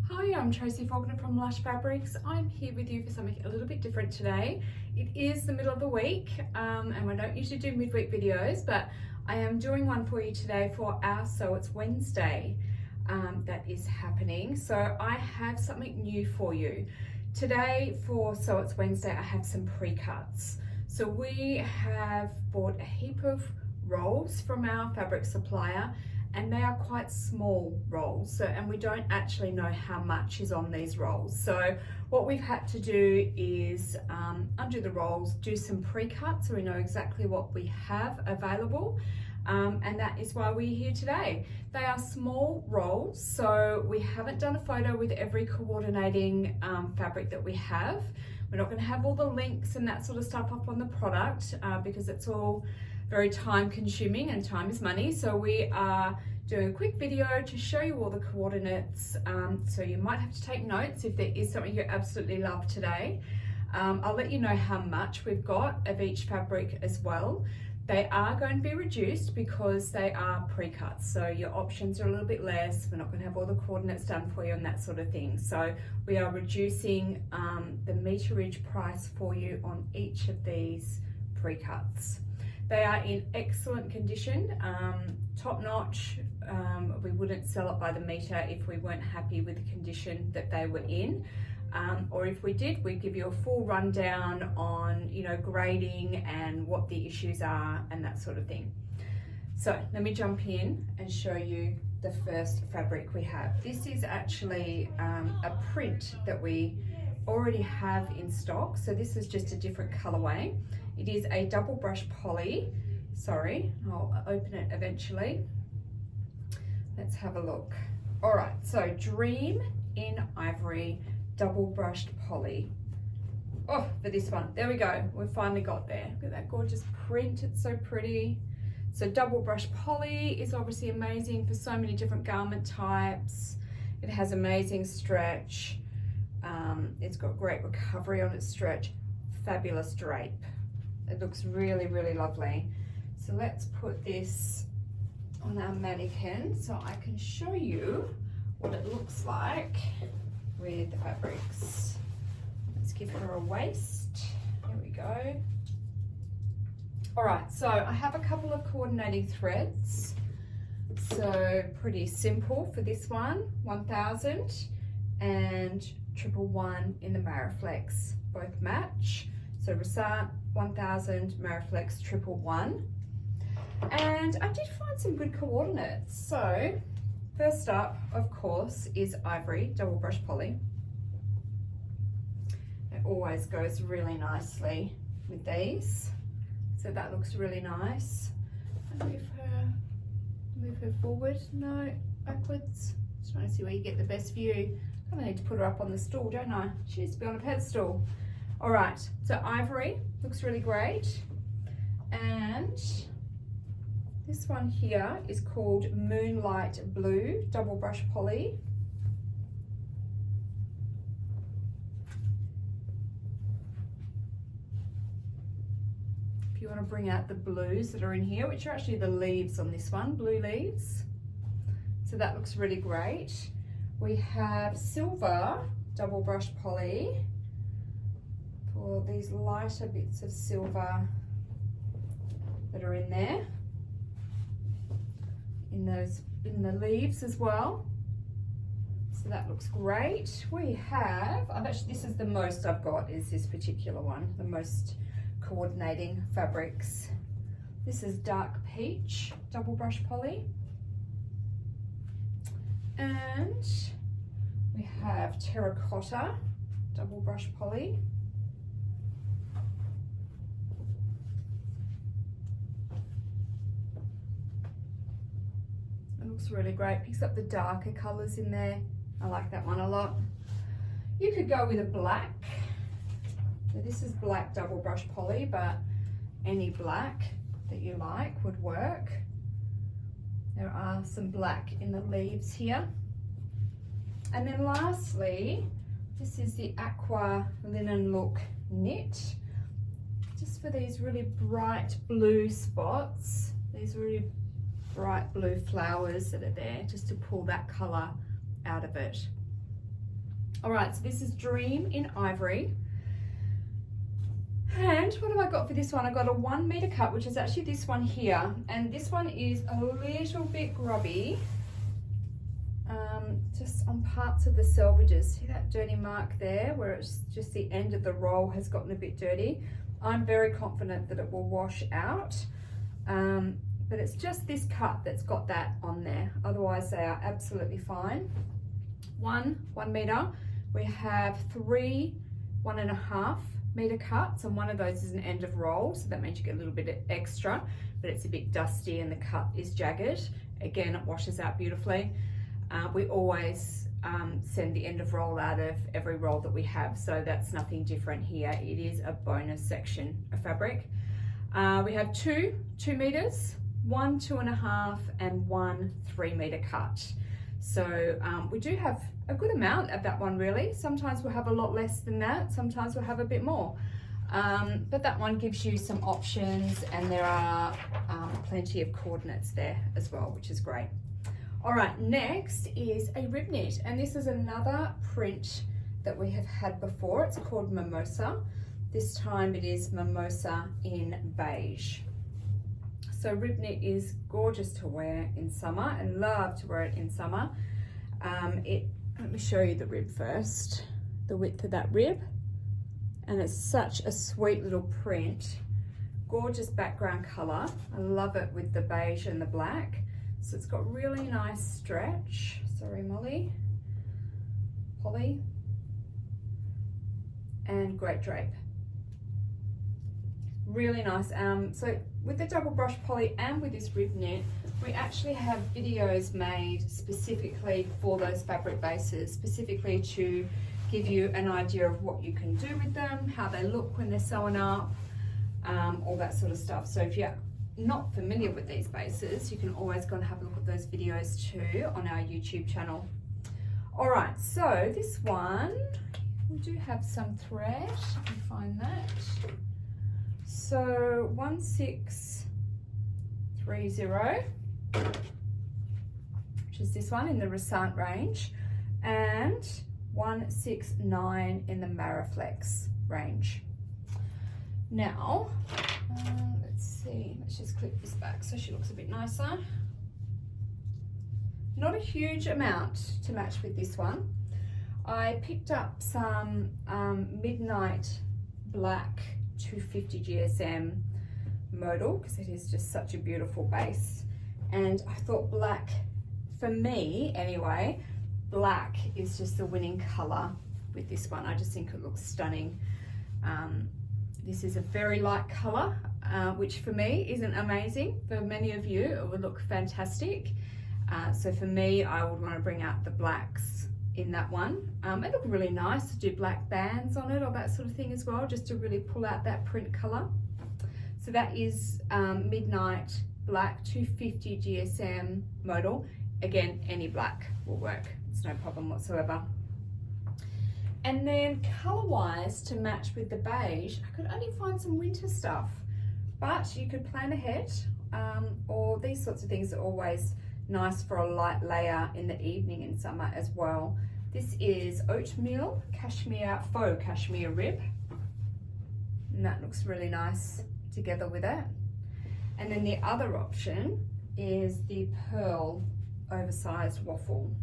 Hi, I'm Tracy Faulkner from Lush Fabrics. I'm here with you for something a little bit different today. It is the middle of the week and I don't usually do midweek videos, but I am doing one for you today for our So It's Wednesday that is happening. So I have something new for you. Today for So It's Wednesday, I have some pre-cuts. So we have bought a heap of rolls from our fabric supplier, and they are quite small rolls, and we don't actually know how much is on these rolls. So what we've had to do is undo the rolls, do some pre-cuts so we know exactly what we have available, and that is why we're here today. They are small rolls, so we haven't done a photo with every coordinating fabric that we have. We're not going to have all the links and that sort of stuff up on the product because it's all very time consuming and time is money. So we are doing a quick video to show you all the coordinates. So you might have to take notes if there is something you absolutely love today. I'll let you know how much we've got of each fabric as well. They are going to be reduced because they are pre-cuts, so your options are a little bit less. We're not going to have all the coordinates done for you and that sort of thing. So we are reducing the meterage price for you on each of these pre-cuts. They are in excellent condition, top notch. We wouldn't sell it by the meter if we weren't happy with the condition that they were in. Or if we did, we'd give you a full rundown on, grading and what the issues are and that sort of thing. So let me jump in and show you the first fabric we have. This is actually a print that we already have in stock. So this is just a different colorway. It is a double brush poly. Sorry, I'll open it eventually. Let's have a look. All right, so Dream in Ivory double brushed poly. Oh, for this one, there we go. We finally got there. Look at that gorgeous print, it's so pretty. So double brush poly is obviously amazing for so many different garment types. It has amazing stretch. It's got great recovery on its stretch. Fabulous drape. It looks really, really lovely. So let's put this on our mannequin so I can show you what it looks like with the fabrics. Let's give her a waist. There we go. All right, so I have a couple of coordinating threads. So pretty simple for this one, 1000 and 111 in the Mariflex, both match. So Rasant 1000, Mariflex 111. And I did find some good coordinates. So first up, of course, is Ivory double brush poly. It always goes really nicely with these. So that looks really nice. I'll move her forward, no, backwards. Just trying to see where you get the best view. I need to put her up on the stool, don't I? She needs to be on a pedestal. All right, so Ivory looks really great. And this one here is called Moonlight Blue double brush poly. If you want to bring out the blues that are in here, which are actually the leaves on this one, blue leaves. So that looks really great. We have silver double brush poly for these lighter bits of silver that are in there, in the leaves as well. So that looks great. We have, this is the most I've got, is this particular one, the most coordinating fabrics. This is dark peach double brush poly. And we have terracotta double brush poly. It looks really great, picks up the darker colors in there. I like that one a lot. You could go with a black. So this is black double brush poly, but any black that you like would work. There are some black in the leaves here. And then lastly, this is the aqua linen look knit. Just for these really bright blue spots, these really bright blue flowers that are there, just to pull that colour out of it. All right, so this is Dream in Ivory. And what have I got for this one? I got a 1 meter cut, which is actually this one here. And this one is a little bit grubby, just on parts of the selvages. See that dirty mark there where it's just the end of the roll has gotten a bit dirty? I'm very confident that it will wash out, but it's just this cut that's got that on there. Otherwise they are absolutely fine. 1 meter. We have 3 1.5 meter cuts, and one of those is an end of roll, so that means you get a little bit extra, but it's a bit dusty and the cut is jagged. Again, it washes out beautifully. We always send the end of roll out of every roll that we have, so that's nothing different here. It is a bonus section of fabric. We have 2 meters, 1 2.5, and 1 3 meter cut. So we do have a good amount of that one really. Sometimes we'll have a lot less than that, sometimes we'll have a bit more. But that one gives you some options, and there are plenty of coordinates there as well, which is great. All right, next is a rib knit, and this is another print that we have had before. It's called Mimosa. This time it is Mimosa in beige. So rib knit is gorgeous to wear in summer, and love to wear it in summer. Let me show you the rib first, the width of that rib. And it's such a sweet little print, gorgeous background color. I love it with the beige and the black. So it's got really nice stretch. Sorry, Polly. And great drape. Really nice. So with the double brush poly and with this rib knit, we actually have videos made specifically for those fabric bases, specifically to give you an idea of what you can do with them, how they look when they're sewn up, all that sort of stuff. So if you're not familiar with these bases, you can always go and have a look at those videos too on our YouTube channel. All right, so this one, we do have some thread. Let me find that. So 1630, which is this one in the Resant range, and 169 in the Mariflex range. Now, let's see, let's just clip this back so she looks a bit nicer. Not a huge amount to match with this one. I picked up some Midnight Black 250 GSM modal because it is just such a beautiful base, and I thought black, for me anyway, black is just the winning color with this one. I just think it looks stunning. This is a very light color, which for me isn't amazing. For many of you it would look fantastic. So for me, I would want to bring out the blacks in that one. It looked really nice to do black bands on it or that sort of thing as well, just to really pull out that print color. So that is Midnight Black 250 GSM modal. Again, any black will work. It's no problem whatsoever. And then color-wise, to match with the beige, I could only find some winter stuff, but you could plan ahead, or these sorts of things are always nice for a light layer in the evening in summer as well. This is oatmeal cashmere, faux cashmere rib, and that looks really nice together with it. And then the other option is the pearl oversized waffle.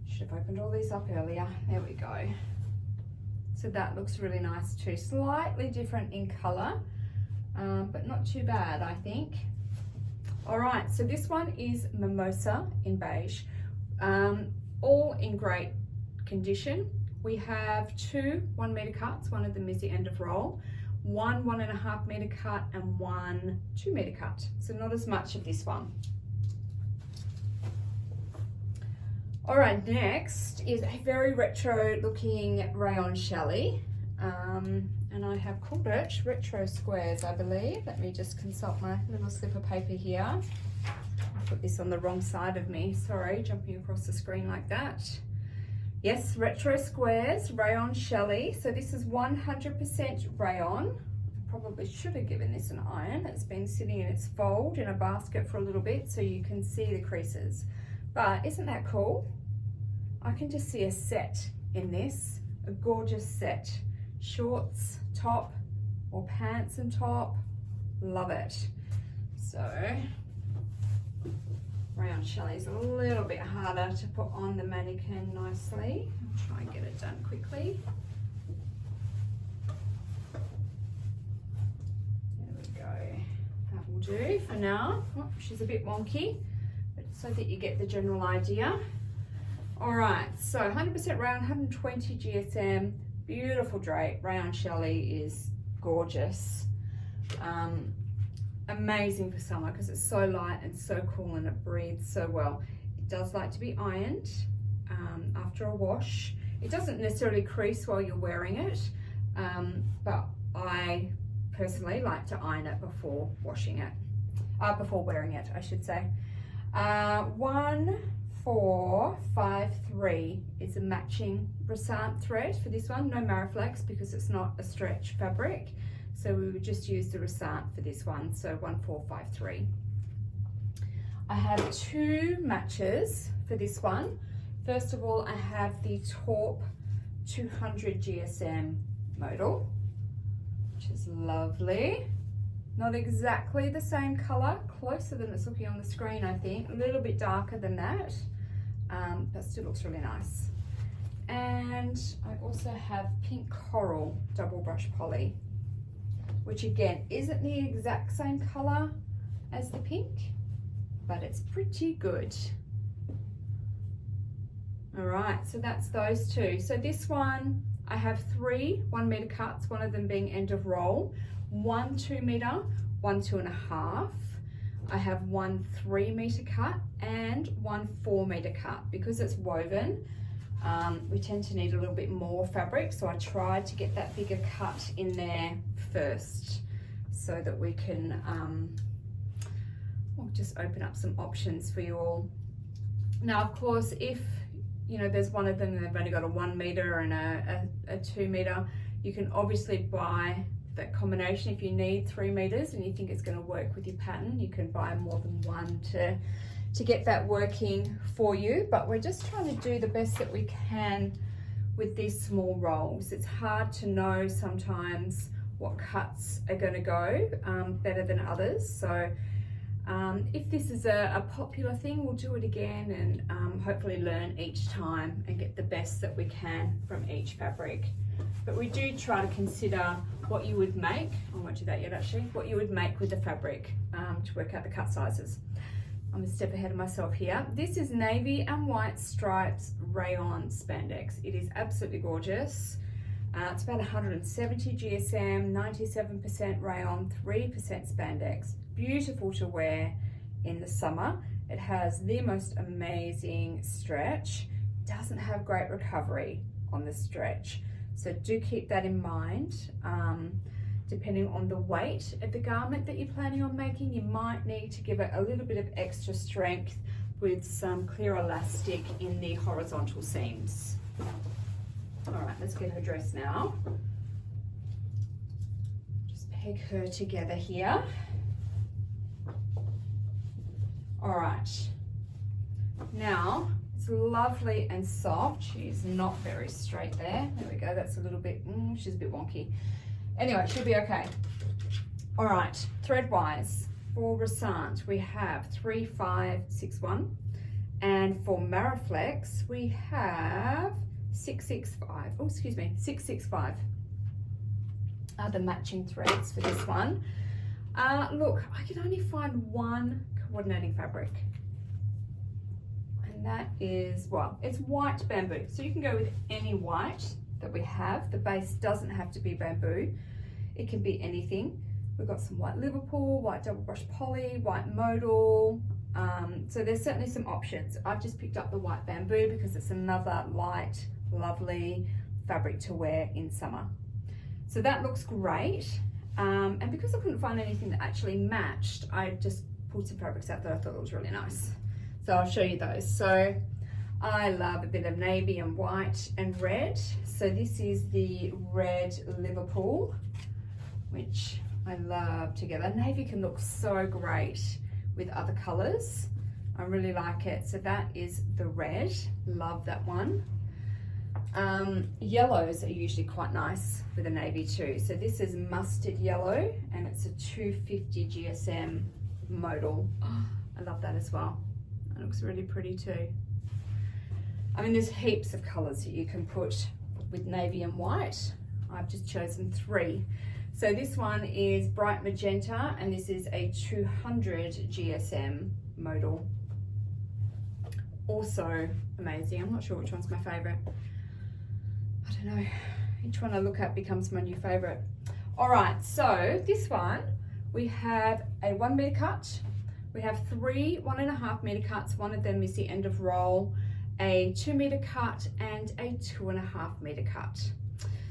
Should have opened all these up earlier. There we go. So that looks really nice too. Slightly different in color, but not too bad, I think. All right, so this one is Mimosa in beige, all in great condition. We have 2 1 meter cuts. One of them is the end of roll, 1 1.5 meter cut, and 1 2 meter cut. So not as much of this one. All right, next is a very retro looking rayon challis, and I have called it retro squares, I believe. Let me just consult my little slip of paper here. I put this on the wrong side of me, sorry, jumping across the screen like that. Yes, retro squares, rayon challis. So this is 100% rayon. probably should have given this an iron. It's been sitting in its fold in a basket for a little bit so you can see the creases. But isn't that cool? I can just see a set in this, a gorgeous set. Shorts, top, or pants and top. Love it. So, rayon challis a little bit harder to put on the mannequin nicely. I'll try and get it done quickly. There we go. That will do for now. Oh, she's a bit wonky, but so that you get the general idea. All right, so 100% rayon, 120 GSM, beautiful drape. Rayon challis is gorgeous. Amazing for summer because it's so light and so cool and it breathes so well. It does like to be ironed after a wash. It doesn't necessarily crease while you're wearing it, but I personally like to iron it before washing it, before wearing it, I should say. 1453 is a matching brisant thread for this one. No Mariflex because it's not a stretch fabric. So we would just use the brisant for this one, so 1453. I have two matches for this one. First of all, I have the taupe 200 GSM modal, which is lovely. Not exactly the same color, closer than it's looking on the screen, I think. A little bit darker than that, but still looks really nice. And I also have pink coral double brush poly, which again isn't the exact same color as the pink, but it's pretty good. All right, so that's those two. So this one, I have 3 1 meter cuts, one of them being end of roll, 1 2 meter, 1 2.5. I have 1 3 meter cut and 1 4 meter cut. Because it's woven, we tend to need a little bit more fabric, so I tried to get that bigger cut in there first so that we can we'll just open up some options for you all. Now, of course, if you know there's one of them and they've only got a 1 meter and a 2 meter, you can obviously buy that combination. If you need 3 meters and you think it's going to work with your pattern, you can buy more than one to get that working for you. But we're just trying to do the best that we can with these small rolls. It's hard to know sometimes what cuts are going to go better than others. So if this is a popular thing, we'll do it again and hopefully learn each time and get the best that we can from each fabric. But we do try to consider what you would make, I won't do that yet actually, what you would make with the fabric to work out the cut sizes. I'm a step ahead of myself here. This is navy and white stripes rayon spandex. It is absolutely gorgeous. It's about 170 GSM, 97% rayon, 3% spandex. Beautiful to wear in the summer. It has the most amazing stretch. Doesn't have great recovery on the stretch. So do keep that in mind. Depending on the weight of the garment that you're planning on making, you might need to give it a little bit of extra strength with some clear elastic in the horizontal seams. All right, let's get her dressed now. Just peg her together here. All right, now it's lovely and soft. She's not very straight there. There we go, that's a little bit, she's a bit wonky. Anyway, she'll be okay. All right, thread wise, for brisant, we have 3561. And for Mariflex, we have 665. Oh, excuse me, 665 are the matching threads for this one. Look, I can only find one coordinating fabric. And that is, well, it's white bamboo. So you can go with any white that we have. The base doesn't have to be bamboo. It can be anything. We've got some white Liverpool, white double brush poly, white modal. So there's certainly some options. I've just picked up the white bamboo because it's another light, lovely fabric to wear in summer. So that looks great. And because I couldn't find anything that actually matched, I just pulled some fabrics out that I thought was really nice. So I'll show you those. So I love a bit of navy and white and red. So this is the red Liverpool, which I love together. Navy can look so great with other colors. I really like it. So that is the red. Love that one. Yellows are usually quite nice with a navy too. So this is mustard yellow and it's a 250 GSM modal. Oh, I love that as well. It looks really pretty too. I mean, there's heaps of colors that you can put with navy and white. I've just chosen 3. So this one is bright magenta and this is a 200 GSM modal. Also amazing. I'm not sure which one's my favorite. I don't know. Each one I look at becomes my new favorite. All right, so this one, we have a 1 meter cut. We have 3 1.5 meter cuts. One of them is the end of roll, a 2 meter cut and a 2.5 meter cut.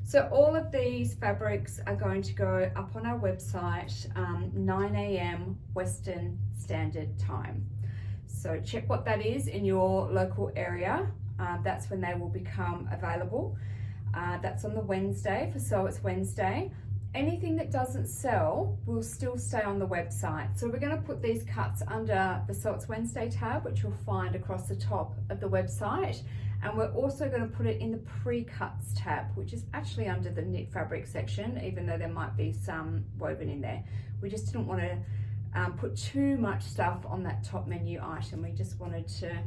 So all of these fabrics are going to go up on our website 9 a.m. Western Standard Time. So check what that is in your local area. That's when they will become available. That's on the Wednesday for So It's Wednesday. Anything that doesn't sell will still stay on the website. So we're going to put these cuts under the So It's Wednesday tab, which you'll find across the top of the website. And we're also going to put it in the pre-cuts tab, which is actually under the knit fabric section, even though there might be some woven in there. We just didn't want to put too much stuff on that top menu item. We just wanted to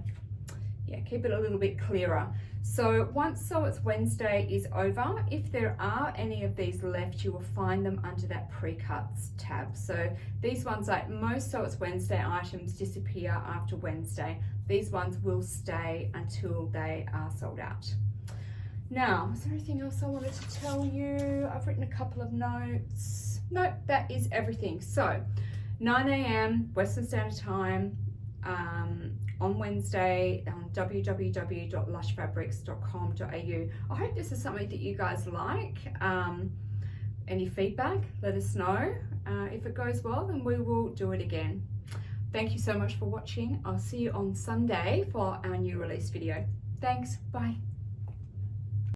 keep it a little bit clearer. So once So It's Wednesday is over, if there are any of these left, you will find them under that pre-cuts tab. So these ones, like most So It's Wednesday items, disappear after Wednesday. These ones will stay until they are sold out. Now, is there anything else I wanted to tell you? I've written a couple of notes. Nope, that is everything. So 9 a.m. Western Standard Time on Wednesday on www.lushfabrics.com.au. I hope this is something that you guys like. Any feedback, let us know. If it goes well, then we will do it again. Thank you so much for watching. I'll see you on Sunday for our new release video. Thanks, bye.